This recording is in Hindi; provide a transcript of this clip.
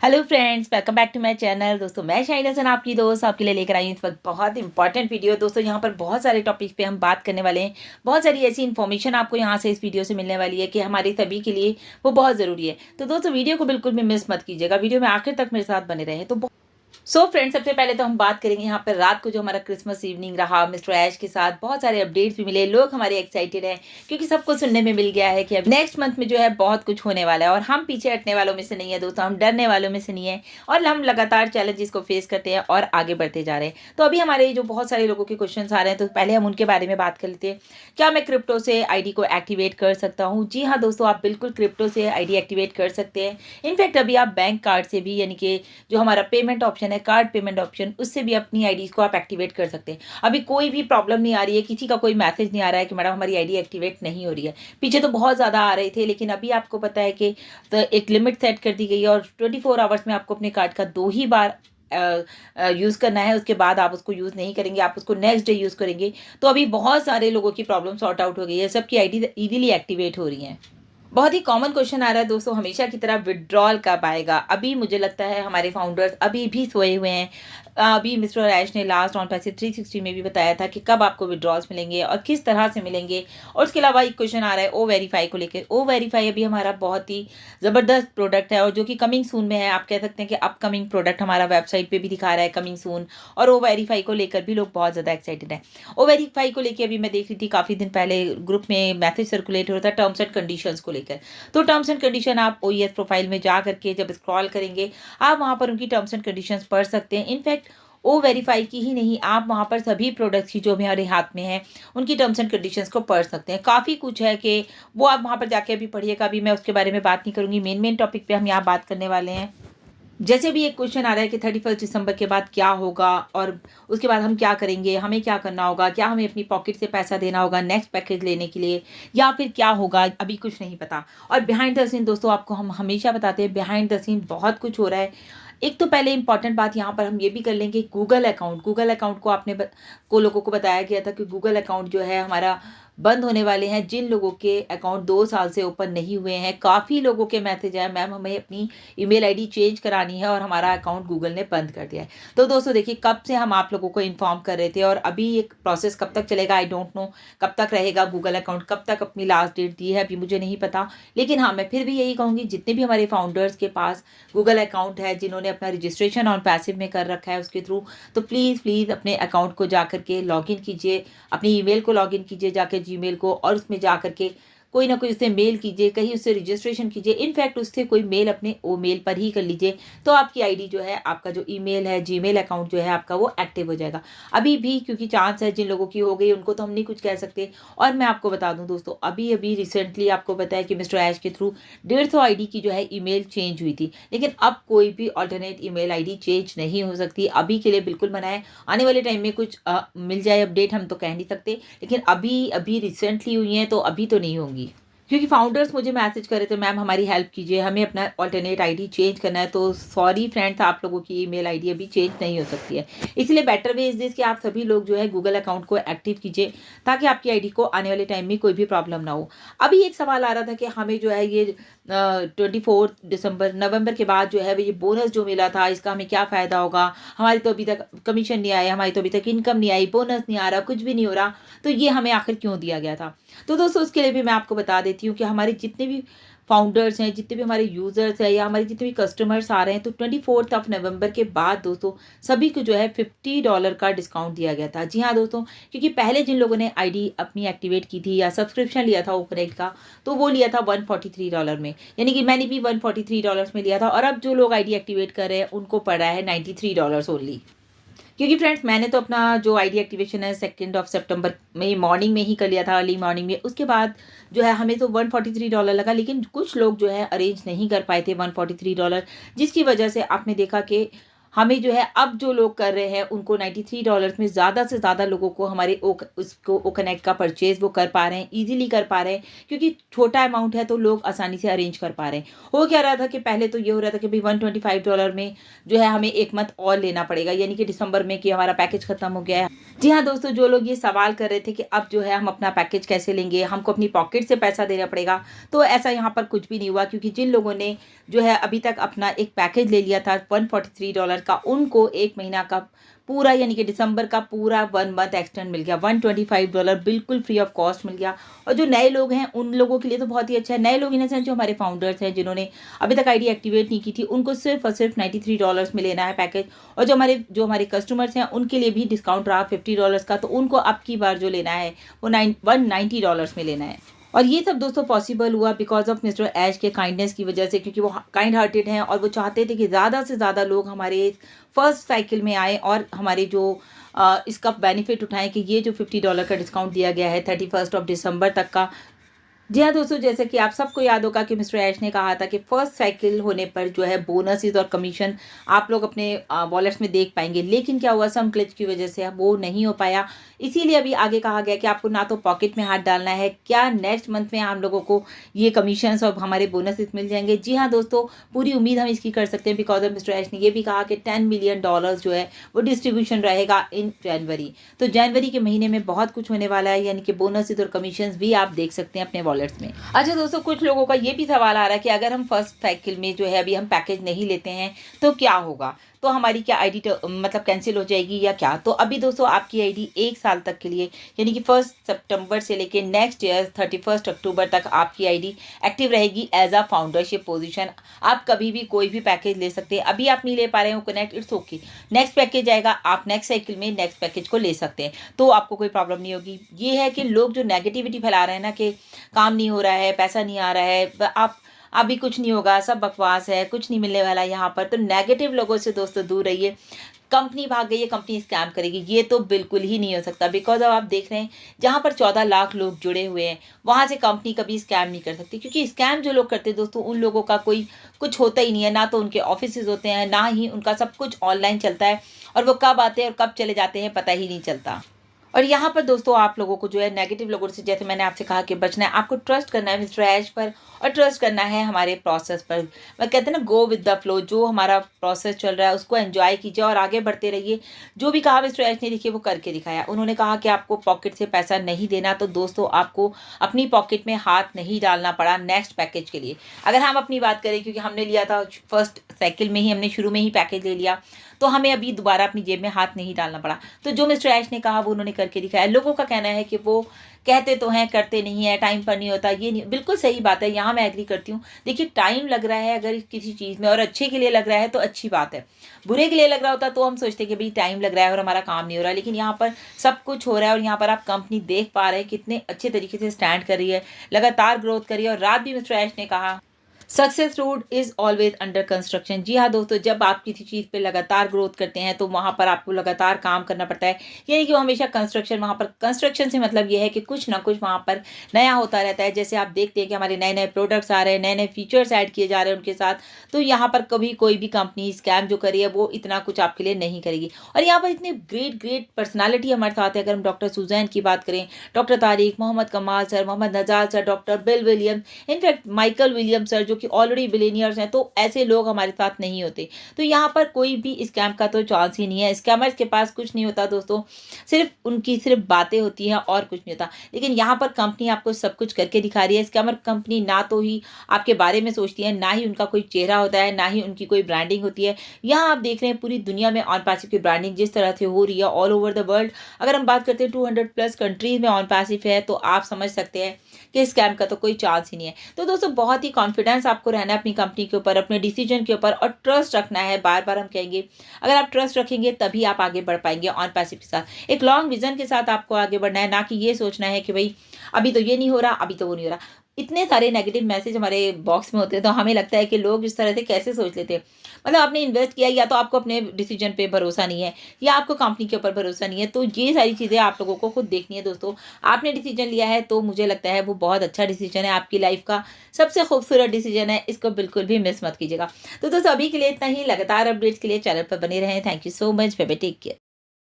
Hello friends, welcome back to my channel. दोस्तों मैं शाइना हसन आपकी दोस्त आपके लिए लेकर आई हूँ इस वक्त बहुत इंपॉर्टेंट वीडियो। दोस्तों यहाँ पर बहुत सारे टॉपिक पे हम बात करने वाले हैं। बहुत सारी ऐसी इन्फॉर्मेशन आपको यहाँ से इस वीडियो से मिलने वाली है कि हमारे सभी के लिए वो बहुत ज़रूरी है। तो दोस्तों वीडियो को बिल्कुल भी मिस मत कीजिएगा, वीडियो में आखिर तक मेरे साथ बने रहे। तो फ्रेंड्स, सबसे पहले तो हम बात करेंगे यहाँ पर रात को जो हमारा क्रिसमस इवनिंग रहा मिस्टर ऐश के साथ। बहुत सारे अपडेट्स भी मिले, लोग हमारे एक्साइटेड हैं क्योंकि सबको सुनने में मिल गया है कि अब नेक्स्ट मंथ में जो है बहुत कुछ होने वाला है और हम पीछे हटने वालों में से नहीं है दोस्तों, हम डरने वालों में से नहीं है और हम लगातार चैलेंजेस को फेस करते हैं और आगे बढ़ते जा रहे हैं। तो अभी हमारे जो बहुत सारे लोगों के क्वेश्चन आ रहे हैं, तो पहले हम उनके बारे में बात कर लेते हैं। क्या मैं क्रिप्टो से आईडी को एक्टिवेट कर सकता हूँ? जी हाँ दोस्तों, आप बिल्कुल क्रिप्टो से आईडी एक्टिवेट कर सकते हैं। इनफैक्ट अभी आप बैंक कार्ड से भी, यानी कि जो हमारा पेमेंट ऑप्शन है, कार्ड पेमेंट ऑप्शन, उससे भी अपनी आईडी को आप एक्टिवेट कर सकते हैं। अभी कोई भी प्रॉब्लम नहीं आ रही है, किसी का कोई मैसेज नहीं आ रहा है कि मैडम हमारी आईडी एक्टिवेट नहीं हो रही है। पीछे तो बहुत ज़्यादा आ रहे थे, लेकिन अभी आपको पता है कि तो एक लिमिट सेट कर दी गई है और 24 आवर्स में आपको अपने कार्ड का 2 ही बार यूज़ करना है। उसके बाद आप उसको यूज़ नहीं करेंगे, आप उसको नेक्स्ट डे यूज़ करेंगे। तो अभी बहुत सारे लोगों की प्रॉब्लम सॉर्ट आउट हो गई है, सबकी आईडी ईजिली एक्टिवेट हो रही है। बहुत ही कॉमन क्वेश्चन आ रहा है दोस्तों, हमेशा की तरह विड्रॉल कब आएगा? अभी मुझे लगता है हमारे फाउंडर्स अभी भी सोए हुए हैं। अभी मिस्टर ऐश ने लास्ट ऑन पैसे 360 में भी बताया था कि कब आपको विड्रॉल्स मिलेंगे और किस तरह से मिलेंगे। और उसके अलावा एक क्वेश्चन आ रहा है ओ वेरीफाई को लेकर। ओ वेरीफाई अभी हमारा बहुत ही ज़बरदस्त प्रोडक्ट है और जो कि कमिंग सून में है। आप कह सकते हैं कि अपकमिंग प्रोडक्ट हमारा वेबसाइट पर भी दिखा रहा है कमिंग सून। और ओ वेरीफाई को लेकर भी लोग बहुत ज़्यादा एक्साइटेड हैं। ओ वेरीफाई को लेकर अभी मैं देख रही थी, काफ़ी दिन पहले ग्रुप में मैसेज सर्कुलेट हो रहा था टर्म्स एंड कंडीशंस को लेकर। तो टर्म्स एंड कंडीशन आप ओईएस प्रोफाइल में जा करके जब स्क्रॉल करेंगे, आप वहाँ पर उनकी टर्म्स एंड कंडीशंस पढ़ सकते हैं। इनफैक्ट ओ वेरीफाई की ही नहीं, आप वहाँ पर सभी प्रोडक्ट्स की जो हमारे हाथ में है उनकी टर्म्स एंड कंडीशंस को पढ़ सकते हैं। काफ़ी कुछ है कि वो आप वहाँ पर जाके अभी पढ़िएगा। अभी मैं उसके बारे में बात नहीं करूँगी, मेन टॉपिक पे हम यहाँ बात करने वाले हैं। जैसे भी एक क्वेश्चन आ रहा है कि 31 दिसंबर के बाद क्या होगा और उसके बाद हम क्या करेंगे, हमें क्या करना होगा, क्या हमें अपनी पॉकेट से पैसा देना होगा नेक्स्ट पैकेज लेने के लिए, या फिर क्या होगा, अभी कुछ नहीं पता। और बिहाइंड द सीन दोस्तों आपको हम हमेशा बताते हैं, बिहाइंड द सीन बहुत कुछ हो रहा है। एक तो पहले इंपॉर्टेंट बात यहाँ पर हम ये भी कर लेंगे, गूगल अकाउंट को लोगों को बताया गया था कि गूगल अकाउंट जो है हमारा बंद होने वाले हैं। जिन लोगों के अकाउंट 2 साल से ओपन नहीं हुए हैं, काफ़ी लोगों के मैसेज आए, मैम हमें अपनी ईमेल आईडी चेंज करानी है और हमारा अकाउंट गूगल ने बंद कर दिया है। तो दोस्तों देखिए, कब से हम आप लोगों को इन्फॉर्म कर रहे थे और अभी एक प्रोसेस कब तक चलेगा आई डोंट नो। कब तक रहेगा गूगल अकाउंट, कब तक अपनी लास्ट डेट दी है अभी मुझे नहीं पता। लेकिन हाँ, मैं फिर भी यही कहूँगी, जितने भी हमारे फाउंडर्स के पास गूगल अकाउंट है, जिन्होंने अपना रजिस्ट्रेशन ऑन पैसिव में कर रखा है उसके थ्रू, तो प्लीज़ अपने अकाउंट को जा करके लॉगिन कीजिए, अपनी ईमेल को लॉगिन कीजिए जाके जीमेल को, और उसमें जा करके कोई ना कोई उससे मेल कीजिए, कहीं उससे रजिस्ट्रेशन कीजिए। इनफैक्ट उससे कोई मेल अपने ओ मेल पर ही कर लीजिए, तो आपकी आईडी जो है, आपका जो ईमेल है, जीमेल अकाउंट जो है आपका, वो एक्टिव हो जाएगा। अभी भी क्योंकि चांस है, जिन लोगों की हो गई उनको तो हम नहीं कुछ कह सकते। और मैं आपको बता दूं दोस्तों, अभी रिसेंटली आपको पता है कि मिस्टर ऐश के थ्रू 150 आईडी की जो है ईमेल चेंज हुई थी, लेकिन अब कोई भी अल्टरनेट ईमेल आईडी चेंज नहीं हो सकती। अभी के लिए बिल्कुल मना है। आने वाले टाइम में कुछ मिल जाए अपडेट, हम तो कह नहीं सकते, लेकिन अभी रिसेंटली हुई हैं तो अभी तो नहीं होंगी। क्योंकि फाउंडर्स मुझे मैसेज कर रहे थे, मैम हमारी हेल्प कीजिए, हमें अपना ऑल्टरनेट आईडी चेंज करना है। तो सॉरी फ्रेंड्स, आप लोगों की ईमेल आईडी अभी चेंज नहीं हो सकती है। इसलिए बेटर वे इज दिस कि आप सभी लोग जो है गूगल अकाउंट को एक्टिव कीजिए, ताकि आपकी आईडी को आने वाले टाइम में कोई भी प्रॉब्लम ना हो। अभी एक सवाल आ रहा था कि हमें जो है ये 24 नवंबर के बाद जो है ये बोनस जो मिला था, इसका हमें क्या फ़ायदा होगा? हमारी तो अभी तक कमीशन नहीं आया, हमारी तो अभी तक इनकम नहीं आई, बोनस नहीं आ रहा, कुछ भी नहीं हो रहा, तो ये हमें आखिर क्यों दिया गया था? तो दोस्तों उसके लिए भी मैं आपको बता देती हूँ कि हमारे जितने भी फाउंडर्स हैं, जितने भी हमारे यूज़र्स हैं, या हमारे जितने भी कस्टमर्स आ रहे हैं, तो 24 नवंबर के बाद दोस्तों सभी को जो है $50 का डिस्काउंट दिया गया था। जी हाँ दोस्तों, क्योंकि पहले जिन लोगों ने आईडी अपनी एक्टिवेट की थी या सब्सक्रिप्शन लिया था ओकनेक्ट का, तो वो लिया था $143 में, यानी कि मैंने भी $143 में लिया था। और अब जो लोग आईडी एक्टिवेट कर रहे हैं उनको पड़ रहा है $93 ओनली। क्योंकि फ्रेंड्स मैंने तो अपना जो आईडी एक्टिवेशन है 2 सितंबर में मॉर्निंग में ही कर लिया था, अर्ली मॉर्निंग में। उसके बाद जो है हमें तो $143 लगा, लेकिन कुछ लोग जो है अरेंज नहीं कर पाए थे $143, जिसकी वजह से आपने देखा कि हमें जो है अब जो लोग कर रहे हैं उनको $93 में ज़्यादा से ज़्यादा लोगों को हमारे उसको ओकनेक्ट का परचेज़ वो कर पा रहे हैं, ईज़िली कर पा रहे हैं, क्योंकि छोटा अमाउंट है तो लोग आसानी से अरेंज कर पा रहे हैं। हो क्या रहा था कि पहले तो ये हो रहा था कि भाई $125 में जो है हमें 1 मंथ और लेना पड़ेगा, यानी कि दिसंबर में कि हमारा पैकेज ख़त्म हो गया है। जी हाँ दोस्तों, जो लोग ये सवाल कर रहे थे कि अब जो है हम अपना पैकेज कैसे लेंगे, हमको अपनी पॉकेट से पैसा देना पड़ेगा, तो ऐसा यहाँ पर कुछ भी नहीं हुआ, क्योंकि जिन लोगों ने जो है अभी तक अपना एक पैकेज ले लिया था $143 का, उनको 1 महीना का पूरा यानी कि दिसंबर का पूरा 1 मंथ एक्सटेंड मिल गया। $125 बिल्कुल फ्री ऑफ कॉस्ट मिल गया। और जो नए लोग हैं उन लोगों के लिए तो बहुत ही अच्छा है। नए लोग इन द सेंस जो हमारे फाउंडर्स हैं जिन्होंने अभी तक आईडी एक्टिवेट नहीं की थी, उनको सिर्फ और सिर्फ $93 में लेना है पैकेज। और जो हमारे कस्टमर्स हैं उनके लिए भी डिस्काउंट रहा $50 का, तो उनको अब की बार जो लेना है वो $190 में लेना है। और ये सब दोस्तों पॉसिबल हुआ बिकॉज ऑफ मिस्टर ऐश के काइंडनेस की वजह से, क्योंकि वो काइंड हार्टेड हैं और वो चाहते थे कि ज़्यादा से ज़्यादा लोग हमारे फर्स्ट साइकिल में आए और हमारे जो इसका बेनिफिट उठाएं कि ये जो $50 का डिस्काउंट दिया गया है 31 दिसंबर तक का। जी हाँ दोस्तों, जैसे कि आप सबको याद होगा कि मिस्टर ऐश ने कहा था कि फर्स्ट साइकिल होने पर जो है बोनसेस और कमीशन आप लोग अपने वॉलेट्स में देख पाएंगे, लेकिन क्या हुआ, सम ग्लिच की वजह से वो नहीं हो पाया। इसीलिए अभी आगे कहा गया कि आपको ना तो पॉकेट में हाथ डालना है, क्या नेक्स्ट मंथ में हम लोगों को ये कमीशंस और हमारे बोनसेस मिल जाएंगे। जी हाँ दोस्तों, पूरी उम्मीद हम इसकी कर सकते हैं बिकॉज ऑफ मिस्टर ऐश ने ये भी कहा कि $10 मिलियन जो है वो डिस्ट्रीब्यूशन रहेगा इन जनवरी। तो जनवरी के महीने में बहुत कुछ होने वाला है, यानी कि बोनसेस और कमीशंस भी आप देख सकते हैं अपने वॉलेट्स में। अच्छा दोस्तों, कुछ लोगों का ये भी सवाल आ रहा है कि अगर हम फर्स्ट साइकिल में जो है अभी हम पैकेज नहीं लेते हैं तो क्या होगा, तो हमारी क्या आईडी मतलब कैंसिल हो जाएगी या क्या। तो अभी दोस्तों आपकी आईडी 1 साल तक के लिए, यानी कि 1 सितंबर से लेके नेक्स्ट ईयर 31 अक्टूबर तक आपकी आईडी एक्टिव रहेगी एज अ फाउंडरशिप पोजीशन। आप कभी भी कोई भी पैकेज ले सकते हैं। अभी आप नहीं ले पा रहे हो connect, it's okay, next package आएगा, आप नेक्स्ट साइकिल में नेक्स्ट पैकेज को ले सकते हैं, तो आपको कोई प्रॉब्लम नहीं होगी। ये है कि लोग जो नेगेटिविटी फैला रहे हैं ना कि काम नहीं हो रहा है, पैसा नहीं आ रहा है, आप अभी कुछ नहीं होगा, सब बकवास है, कुछ नहीं मिलने वाला यहाँ पर, तो नेगेटिव लोगों से दोस्तों दूर रहिए। कंपनी भाग गई है, कंपनी स्कैम करेगी, ये तो बिल्कुल ही नहीं हो सकता बिकॉज अब आप देख रहे हैं जहाँ पर 14 लाख लोग जुड़े हुए हैं वहाँ से कंपनी कभी स्कैम नहीं कर सकती, क्योंकि स्कैम जो लोग करते हैं दोस्तों उन लोगों का कोई कुछ होता ही नहीं है, ना तो उनके ऑफिसेज होते हैं, ना ही उनका सब कुछ ऑनलाइन चलता है, और वो कब आते हैं और कब चले जाते हैं पता ही नहीं चलता। और यहाँ पर दोस्तों आप लोगों को जो है नेगेटिव लोगों से, जैसे मैंने आपसे कहा कि बचना है, आपको ट्रस्ट करना है मिस्टर ऐश पर और ट्रस्ट करना है हमारे प्रोसेस पर। मैं कहते हैं ना, गो विद द फ्लो, जो हमारा प्रोसेस चल रहा है उसको एंजॉय कीजिए और आगे बढ़ते रहिए। जो भी कहा मिस्टर ऐश ने देखिए वो करके दिखाया। उन्होंने कहा कि आपको पॉकेट से पैसा नहीं देना, तो दोस्तों आपको अपनी पॉकेट में हाथ नहीं डालना पड़ा नेक्स्ट पैकेज के लिए। अगर हम अपनी बात करें, क्योंकि हमने लिया था फर्स्ट साइकिल में ही, हमने शुरू में ही पैकेज ले लिया, तो हमें अभी दोबारा अपनी जेब में हाथ नहीं डालना पड़ा। तो जो मिस्टर ऐश ने कहा वो उन्होंने करके दिखाया। लोगों का कहना है कि वो कहते तो हैं करते नहीं है, टाइम पर नहीं होता, ये नहीं, बिल्कुल सही बात है, यहाँ मैं एग्री करती हूँ। देखिए टाइम लग रहा है अगर किसी चीज़ में और अच्छे के लिए लग रहा है तो अच्छी बात है, बुरे के लिए लग रहा होता तो हम सोचते कि भाई टाइम लग रहा है और हमारा काम नहीं हो रहा, लेकिन यहाँ पर सब कुछ हो रहा है और यहाँ पर आप कंपनी देख पा रहे हैं कितने अच्छे तरीके से स्टैंड कर रही है, लगातार ग्रोथ कर रही है। और रात भी मिस्टर ऐश ने कहा success road is always under construction. जी हाँ दोस्तों, जब आप किसी चीज़ पे लगातार ग्रोथ करते हैं तो वहाँ पर आपको लगातार काम करना पड़ता है, यानी कि वो हमेशा कंस्ट्रक्शन, वहाँ पर कंस्ट्रक्शन से मतलब ये है कि कुछ ना कुछ वहाँ पर नया होता रहता है। जैसे आप देखते हैं कि हमारे नए नए प्रोडक्ट्स आ रहे हैं, नए नए फीचर्स ऐड किए जा रहे हैं उनके साथ, तो यहाँ पर कभी कोई भी कंपनी स्कैम जो करी है वो इतना कुछ आपके लिए नहीं करेगी। और यहाँ पर इतने ग्रेट पर्सनैलिटी हमारे साथ है। अगर हम डॉक्टर सुजैन की बात करें, doctor Tariq, Mohammad Kamal sir, Mohammad Najal sir, doctor Bill Williams, in fact Michael Williams sir जो कि ऑलरेडी बिलियनियर्स हैं, तो ऐसे लोग हमारे साथ नहीं होते। तो यहाँ पर कोई भी स्कैम का तो चांस ही नहीं है। स्कैमर्स के पास कुछ नहीं होता दोस्तों, सिर्फ उनकी सिर्फ बातें होती हैं और कुछ नहीं होता। लेकिन यहाँ पर कंपनी आपको सब कुछ करके दिखा रही है। स्कैमर कंपनी ना तो ही आपके बारे में सोचती है, ना ही उनका कोई चेहरा होता है, ना ही उनकी कोई ब्रांडिंग होती है। यहाँ आप देख रहे हैं पूरी दुनिया में ऑन पैसिव की ब्रांडिंग जिस तरह से हो रही है ऑल ओवर द वर्ल्ड। अगर हम बात करते हैं 200+ कंट्रीज में ऑन पैसिव है, तो आप समझ सकते हैं कि स्कैम का तो कोई चांस ही नहीं है। तो दोस्तों बहुत ही कॉन्फिडेंस आपको रहना है अपनी कंपनी के ऊपर, अपने डिसीजन के ऊपर, और ट्रस्ट रखना है। बार बार हम कहेंगे, अगर आप ट्रस्ट रखेंगे तभी आप आगे बढ़ पाएंगे ऑन पैसिव के साथ। एक लॉन्ग विजन के साथ आपको आगे बढ़ना है, ना कि ये सोचना है कि भाई अभी तो ये नहीं हो रहा, अभी तो वो नहीं हो रहा। इतने सारे नेगेटिव मैसेज हमारे बॉक्स में होते हैं, तो हमें लगता है कि लोग इस तरह से कैसे सोच लेते हैं। मतलब आपने इन्वेस्ट किया, या तो आपको अपने डिसीजन पे भरोसा नहीं है, या आपको कंपनी के ऊपर भरोसा नहीं है। तो ये सारी चीज़ें आप लोगों को खुद देखनी है दोस्तों। आपने डिसीजन लिया है तो मुझे लगता है वो बहुत अच्छा डिसीजन है, आपकी लाइफ का सबसे खूबसूरत डिसीजन है, इसको बिल्कुल भी मिस मत कीजिएगा। तो दोस्तों अभी के लिए इतना ही। लगातार अपडेट्स के लिए चैनल पर बने रहें। Thank you so much. Bye bye, take care.